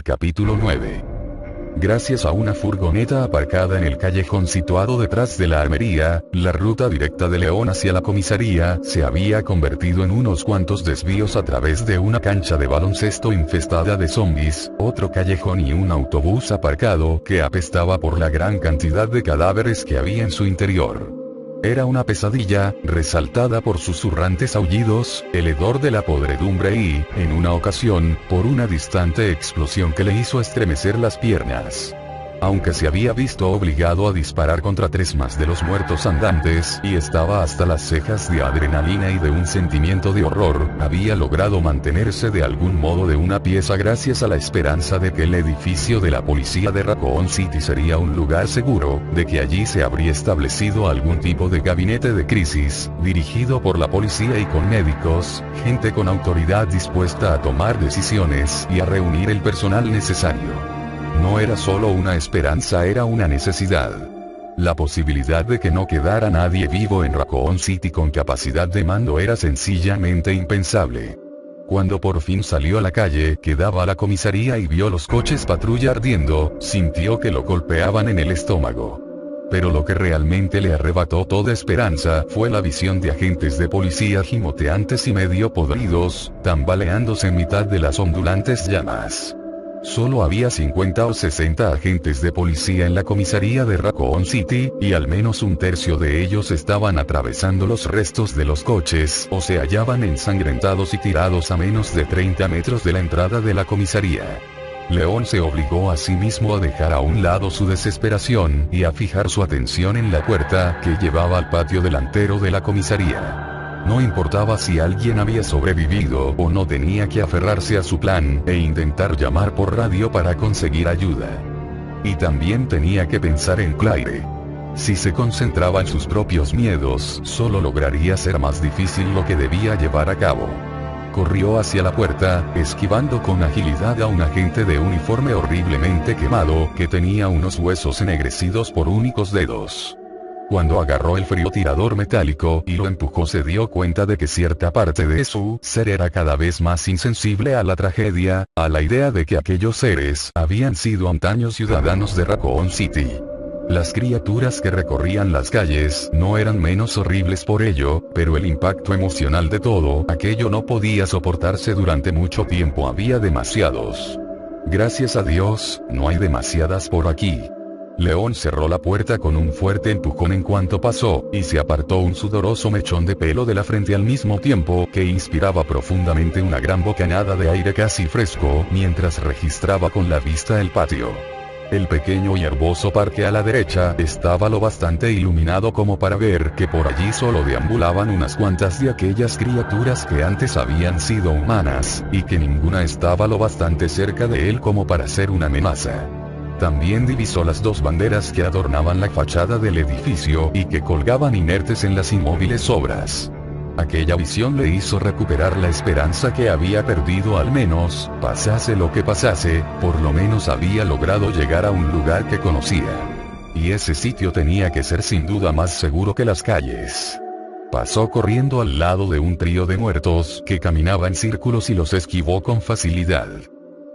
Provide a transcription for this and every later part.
Capítulo 9. Gracias a una furgoneta aparcada en el callejón situado detrás de la armería, la ruta directa de León hacia la comisaría se había convertido en unos cuantos desvíos a través de una cancha de baloncesto infestada de zombies, otro callejón y un autobús aparcado que apestaba por la gran cantidad de cadáveres que había en su interior. Era una pesadilla, resaltada por susurrantes aullidos, el hedor de la podredumbre y, en una ocasión, por una distante explosión que le hizo estremecer las piernas. Aunque se había visto obligado a disparar contra 3 más de los muertos andantes, y estaba hasta las cejas de adrenalina y de un sentimiento de horror, había logrado mantenerse de algún modo de una pieza gracias a la esperanza de que el edificio de la policía de Raccoon City sería un lugar seguro, de que allí se habría establecido algún tipo de gabinete de crisis, dirigido por la policía y con médicos, gente con autoridad dispuesta a tomar decisiones y a reunir el personal necesario. No era solo una esperanza, era una necesidad. La posibilidad de que no quedara nadie vivo en Raccoon City con capacidad de mando era sencillamente impensable. Cuando por fin salió a la calle que daba a la comisaría y vio los coches patrulla ardiendo, sintió que lo golpeaban en el estómago. Pero lo que realmente le arrebató toda esperanza fue la visión de agentes de policía gimoteantes y medio podridos, tambaleándose en mitad de las ondulantes llamas. Solo había 50 o 60 agentes de policía en la comisaría de Raccoon City, y al menos un tercio de ellos estaban atravesando los restos de los coches o se hallaban ensangrentados y tirados a menos de 30 metros de la entrada de la comisaría. León se obligó a sí mismo a dejar a un lado su desesperación y a fijar su atención en la puerta que llevaba al patio delantero de la comisaría. No importaba si alguien había sobrevivido o no, tenía que aferrarse a su plan e intentar llamar por radio para conseguir ayuda. Y también tenía que pensar en Claire. Si se concentraba en sus propios miedos, solo lograría hacer más difícil lo que debía llevar a cabo. Corrió hacia la puerta, esquivando con agilidad a un agente de uniforme horriblemente quemado que tenía unos huesos ennegrecidos por únicos dedos. Cuando agarró el frío tirador metálico y lo empujó, se dio cuenta de que cierta parte de su ser era cada vez más insensible a la tragedia, a la idea de que aquellos seres habían sido antaño ciudadanos de Raccoon City. Las criaturas que recorrían las calles no eran menos horribles por ello, pero el impacto emocional de todo aquello no podía soportarse durante mucho tiempo. Había demasiados. Gracias a Dios, no hay demasiadas por aquí. León cerró la puerta con un fuerte empujón en cuanto pasó, y se apartó un sudoroso mechón de pelo de la frente al mismo tiempo que inspiraba profundamente una gran bocanada de aire casi fresco mientras registraba con la vista el patio. El pequeño y herboso parque a la derecha estaba lo bastante iluminado como para ver que por allí solo deambulaban unas cuantas de aquellas criaturas que antes habían sido humanas, y que ninguna estaba lo bastante cerca de él como para ser una amenaza. También divisó las 2 banderas que adornaban la fachada del edificio y que colgaban inertes en las inmóviles obras. Aquella visión le hizo recuperar la esperanza que había perdido. Al menos, pasase lo que pasase, por lo menos había logrado llegar a un lugar que conocía. Y ese sitio tenía que ser sin duda más seguro que las calles. Pasó corriendo al lado de un trío de muertos que caminaba en círculos y los esquivó con facilidad.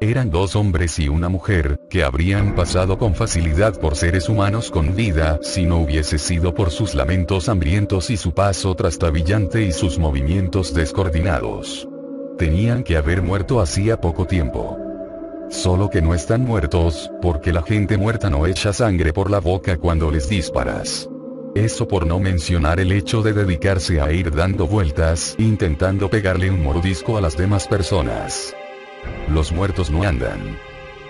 Eran 2 hombres y una mujer, que habrían pasado con facilidad por seres humanos con vida si no hubiese sido por sus lamentos hambrientos y su paso trastabillante y sus movimientos descoordinados. Tenían que haber muerto hacía poco tiempo. Solo que no están muertos, porque la gente muerta no echa sangre por la boca cuando les disparas. Eso por no mencionar el hecho de dedicarse a ir dando vueltas, intentando pegarle un mordisco a las demás personas. Los muertos no andan.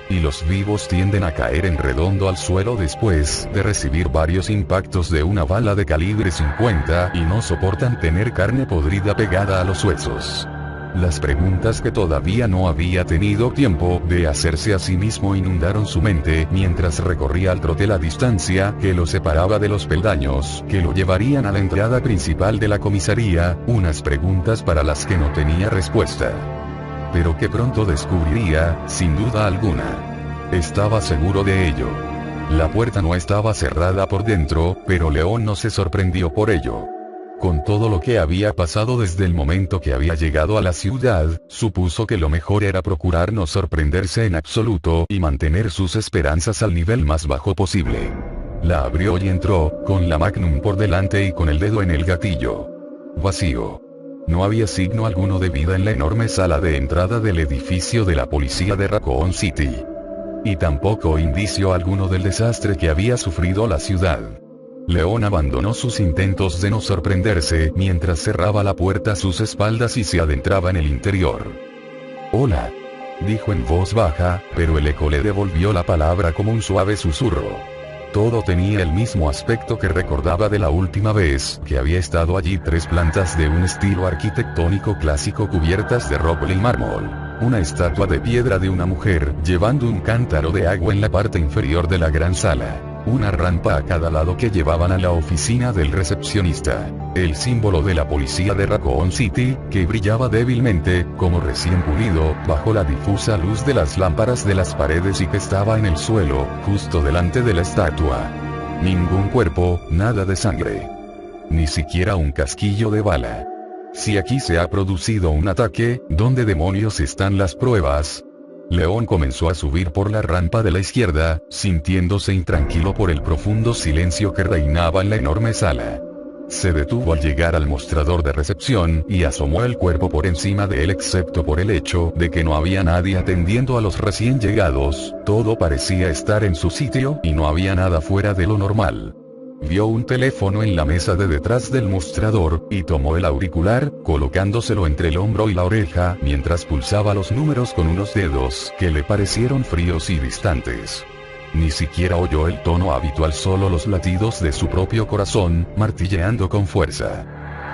Y los vivos tienden a caer en redondo al suelo después de recibir varios impactos de una bala de calibre 50 y no soportan tener carne podrida pegada a los huesos. Las preguntas que todavía no había tenido tiempo de hacerse a sí mismo inundaron su mente mientras recorría al trote la distancia que lo separaba de los peldaños que lo llevarían a la entrada principal de la comisaría, unas preguntas para las que no tenía respuesta. Pero que pronto descubriría, sin duda alguna. Estaba seguro de ello. La puerta no estaba cerrada por dentro, pero León no se sorprendió por ello. Con todo lo que había pasado desde el momento que había llegado a la ciudad, supuso que lo mejor era procurar no sorprenderse en absoluto y mantener sus esperanzas al nivel más bajo posible. La abrió y entró, con la Magnum por delante y con el dedo en el gatillo. Vacío. No había signo alguno de vida en la enorme sala de entrada del edificio de la policía de Raccoon City. Y tampoco indicio alguno del desastre que había sufrido la ciudad. León abandonó sus intentos de no sorprenderse mientras cerraba la puerta a sus espaldas y se adentraba en el interior. «Hola», dijo en voz baja, pero el eco le devolvió la palabra como un suave susurro. Todo tenía el mismo aspecto que recordaba de la última vez que había estado allí. 3 plantas de un estilo arquitectónico clásico cubiertas de roble y mármol. Una estatua de piedra de una mujer llevando un cántaro de agua en la parte inferior de la gran sala. Una rampa a cada lado que llevaban a la oficina del recepcionista. El símbolo de la policía de Raccoon City, que brillaba débilmente, como recién pulido, bajo la difusa luz de las lámparas de las paredes y que estaba en el suelo, justo delante de la estatua. Ningún cuerpo, nada de sangre. Ni siquiera un casquillo de bala. Si aquí se ha producido un ataque, ¿dónde demonios están las pruebas? León comenzó a subir por la rampa de la izquierda, sintiéndose intranquilo por el profundo silencio que reinaba en la enorme sala. Se detuvo al llegar al mostrador de recepción y asomó el cuerpo por encima de él, excepto por el hecho de que no había nadie atendiendo a los recién llegados. Todo parecía estar en su sitio y no había nada fuera de lo normal. Vio un teléfono en la mesa de detrás del mostrador, y tomó el auricular, colocándoselo entre el hombro y la oreja, mientras pulsaba los números con unos dedos que le parecieron fríos y distantes. Ni siquiera oyó el tono habitual, solo los latidos de su propio corazón, martilleando con fuerza.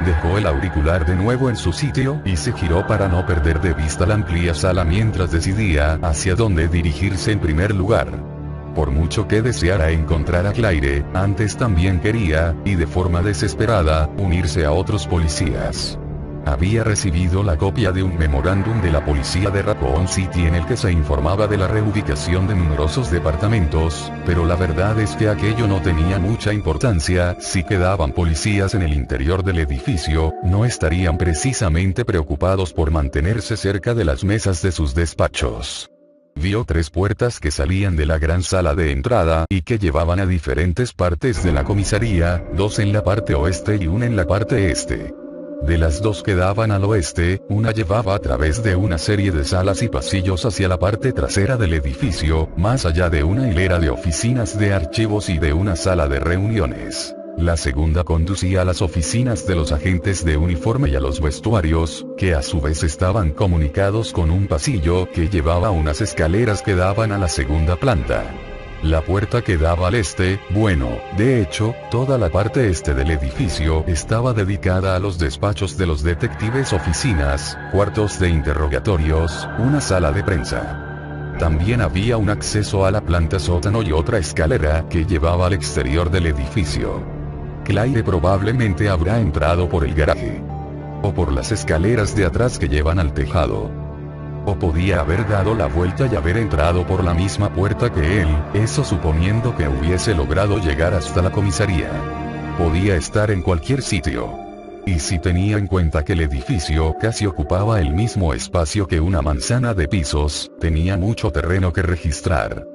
Dejó el auricular de nuevo en su sitio y se giró para no perder de vista la amplia sala mientras decidía hacia dónde dirigirse en primer lugar. Por mucho que deseara encontrar a Claire, antes también quería, y de forma desesperada, unirse a otros policías. Había recibido la copia de un memorándum de la policía de Raccoon City en el que se informaba de la reubicación de numerosos departamentos, pero la verdad es que aquello no tenía mucha importancia. Si quedaban policías en el interior del edificio, no estarían precisamente preocupados por mantenerse cerca de las mesas de sus despachos. Vio 3 puertas que salían de la gran sala de entrada y que llevaban a diferentes partes de la comisaría, 2 en la parte oeste y una en la parte este. De las 2 que daban al oeste, una llevaba a través de una serie de salas y pasillos hacia la parte trasera del edificio, más allá de una hilera de oficinas de archivos y de una sala de reuniones. La segunda conducía a las oficinas de los agentes de uniforme y a los vestuarios, que a su vez estaban comunicados con un pasillo que llevaba unas escaleras que daban a la segunda planta. La puerta que daba al este, bueno, de hecho, toda la parte este del edificio estaba dedicada a los despachos de los detectives, oficinas, cuartos de interrogatorios, una sala de prensa. También había un acceso a la planta sótano y otra escalera que llevaba al exterior del edificio. Claire probablemente habrá entrado por el garaje. O por las escaleras de atrás que llevan al tejado. O podía haber dado la vuelta y haber entrado por la misma puerta que él, eso suponiendo que hubiese logrado llegar hasta la comisaría. Podía estar en cualquier sitio. Y si tenía en cuenta que el edificio casi ocupaba el mismo espacio que una manzana de pisos, tenía mucho terreno que registrar.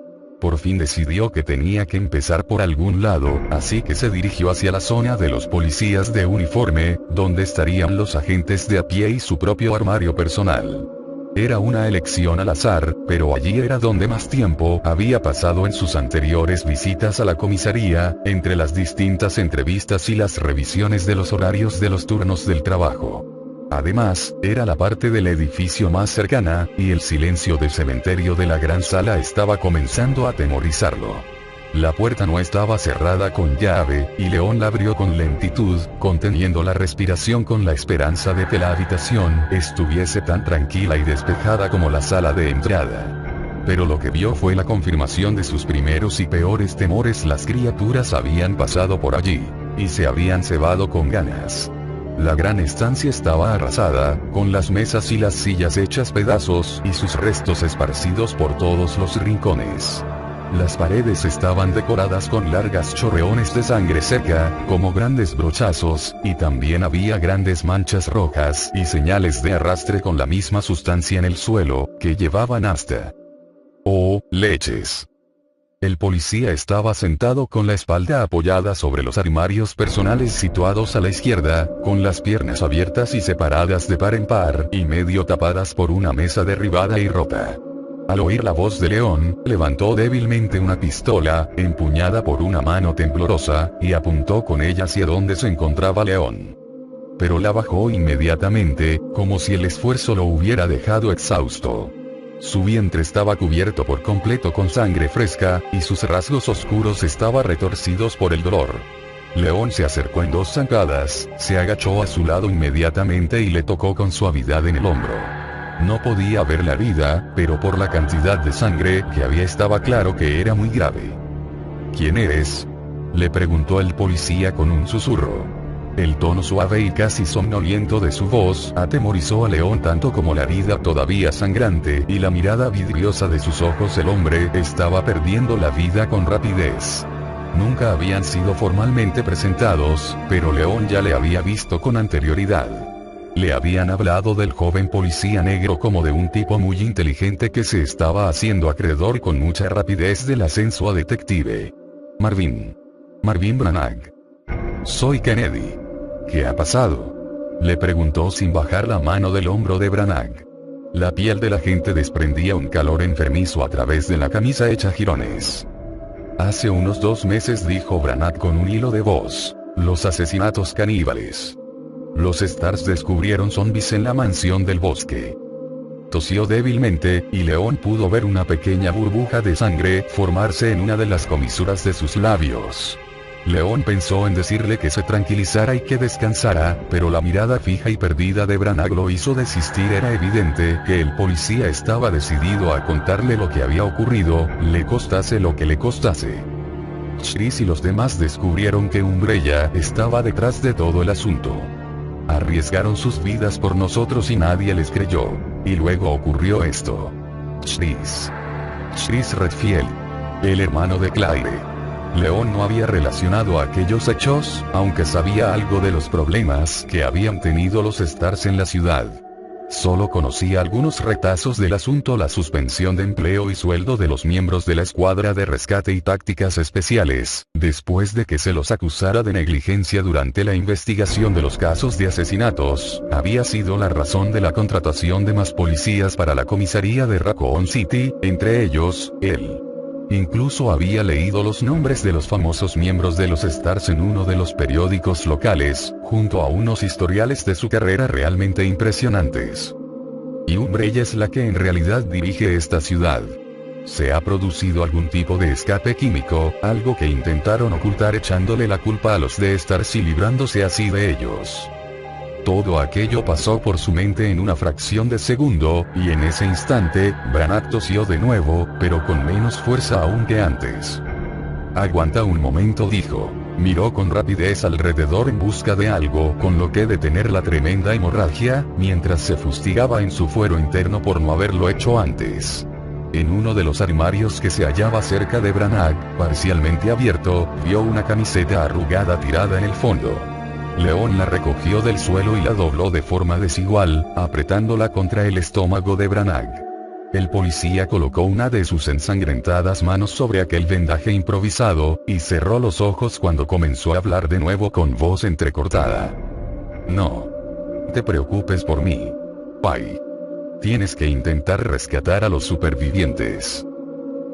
Por fin decidió que tenía que empezar por algún lado, así que se dirigió hacia la zona de los policías de uniforme, donde estarían los agentes de a pie y su propio armario personal. Era una elección al azar, pero allí era donde más tiempo había pasado en sus anteriores visitas a la comisaría, entre las distintas entrevistas y las revisiones de los horarios de los turnos del trabajo. Además, era la parte del edificio más cercana, y el silencio del cementerio de la gran sala estaba comenzando a atemorizarlo. La puerta no estaba cerrada con llave, y León la abrió con lentitud, conteniendo la respiración con la esperanza de que la habitación estuviese tan tranquila y despejada como la sala de entrada. Pero lo que vio fue la confirmación de sus primeros y peores temores. Las criaturas habían pasado por allí, y se habían cebado con ganas. La gran estancia estaba arrasada, con las mesas y las sillas hechas pedazos y sus restos esparcidos por todos los rincones. Las paredes estaban decoradas con largas chorreones de sangre seca, como grandes brochazos, y también había grandes manchas rojas y señales de arrastre con la misma sustancia en el suelo, que llevaban hasta... ¡Oh, leches! El policía estaba sentado con la espalda apoyada sobre los armarios personales situados a la izquierda, con las piernas abiertas y separadas de par en par, y medio tapadas por una mesa derribada y rota. Al oír la voz de León, levantó débilmente una pistola, empuñada por una mano temblorosa, y apuntó con ella hacia donde se encontraba León. Pero la bajó inmediatamente, como si el esfuerzo lo hubiera dejado exhausto. Su vientre estaba cubierto por completo con sangre fresca, y sus rasgos oscuros estaban retorcidos por el dolor. León se acercó en 2 zancadas, se agachó a su lado inmediatamente y le tocó con suavidad en el hombro. No podía ver la herida, pero por la cantidad de sangre que había estaba claro que era muy grave. ¿Quién eres?, le preguntó el policía con un susurro. El tono suave y casi somnoliento de su voz atemorizó a León tanto como la herida todavía sangrante y la mirada vidriosa de sus ojos. El hombre estaba perdiendo la vida con rapidez. Nunca habían sido formalmente presentados, pero León ya le había visto con anterioridad. Le habían hablado del joven policía negro como de un tipo muy inteligente que se estaba haciendo acreedor con mucha rapidez del ascenso a detective. Marvin Branagh. Soy Kennedy. ¿Qué ha pasado?, le preguntó sin bajar la mano del hombro de Branagh. La piel del agente desprendía un calor enfermizo a través de la camisa hecha jirones. Hace unos 2 meses, dijo Branagh con un hilo de voz, los asesinatos caníbales. Los Stars descubrieron zombies en la mansión del bosque. Tosió débilmente, y León pudo ver una pequeña burbuja de sangre formarse en una de las comisuras de sus labios. León pensó en decirle que se tranquilizara y que descansara, pero la mirada fija y perdida de Branagh lo hizo desistir. Era evidente que el policía estaba decidido a contarle lo que había ocurrido, le costase lo que le costase. Chris y los demás descubrieron que Umbrella estaba detrás de todo el asunto. Arriesgaron sus vidas por nosotros y nadie les creyó. Y luego ocurrió esto. Chris Redfield, el hermano de Claire. León no había relacionado aquellos hechos, aunque sabía algo de los problemas que habían tenido los Stars en la ciudad. Solo conocía algunos retazos del asunto: la suspensión de empleo y sueldo de los miembros de la escuadra de rescate y tácticas especiales, después de que se los acusara de negligencia durante la investigación de los casos de asesinatos, había sido la razón de la contratación de más policías para la comisaría de Raccoon City, entre ellos, él. Incluso había leído los nombres de los famosos miembros de los Stars en uno de los periódicos locales, junto a unos historiales de su carrera realmente impresionantes. Y Umbrella es la que en realidad dirige esta ciudad. Se ha producido algún tipo de escape químico, algo que intentaron ocultar echándole la culpa a los de Stars y librándose así de ellos. Todo aquello pasó por su mente en una fracción de segundo, y en ese instante, Branagh tosió de nuevo, pero con menos fuerza aún que antes. Aguanta un momento, dijo. Miró con rapidez alrededor en busca de algo con lo que detener la tremenda hemorragia, mientras se fustigaba en su fuero interno por no haberlo hecho antes. En uno de los armarios que se hallaba cerca de Branagh, parcialmente abierto, vio una camiseta arrugada tirada en el fondo. León la recogió del suelo y la dobló de forma desigual, apretándola contra el estómago de Branagh. El policía colocó una de sus ensangrentadas manos sobre aquel vendaje improvisado, y cerró los ojos cuando comenzó a hablar de nuevo con voz entrecortada. No te preocupes por mí, Pai. Tienes que intentar rescatar a los supervivientes.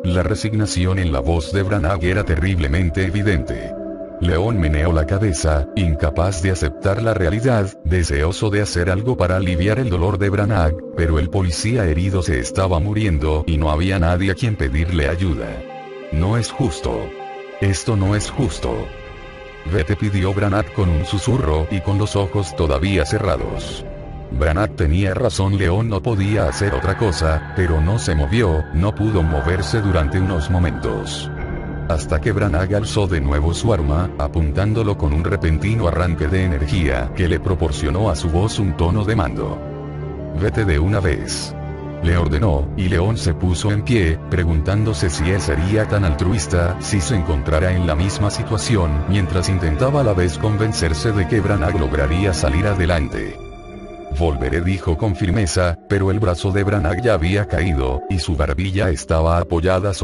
La resignación en la voz de Branagh era terriblemente evidente. León meneó la cabeza, incapaz de aceptar la realidad, deseoso de hacer algo para aliviar el dolor de Branagh, pero el policía herido se estaba muriendo y no había nadie a quien pedirle ayuda. No es justo. Esto no es justo. Vete, pidió Branagh con un susurro y con los ojos todavía cerrados. Branagh tenía razón, León no podía hacer otra cosa, pero no se movió, no pudo moverse durante unos momentos. Hasta que Branagh alzó de nuevo su arma, apuntándolo con un repentino arranque de energía que le proporcionó a su voz un tono de mando. Vete de una vez. le ordenó, y León se puso en pie, preguntándose si él sería tan altruista si se encontrara en la misma situación, mientras intentaba a la vez convencerse de que Branagh lograría salir adelante. Volveré, dijo con firmeza, pero el brazo de Branagh ya había caído, y su barbilla estaba apoyada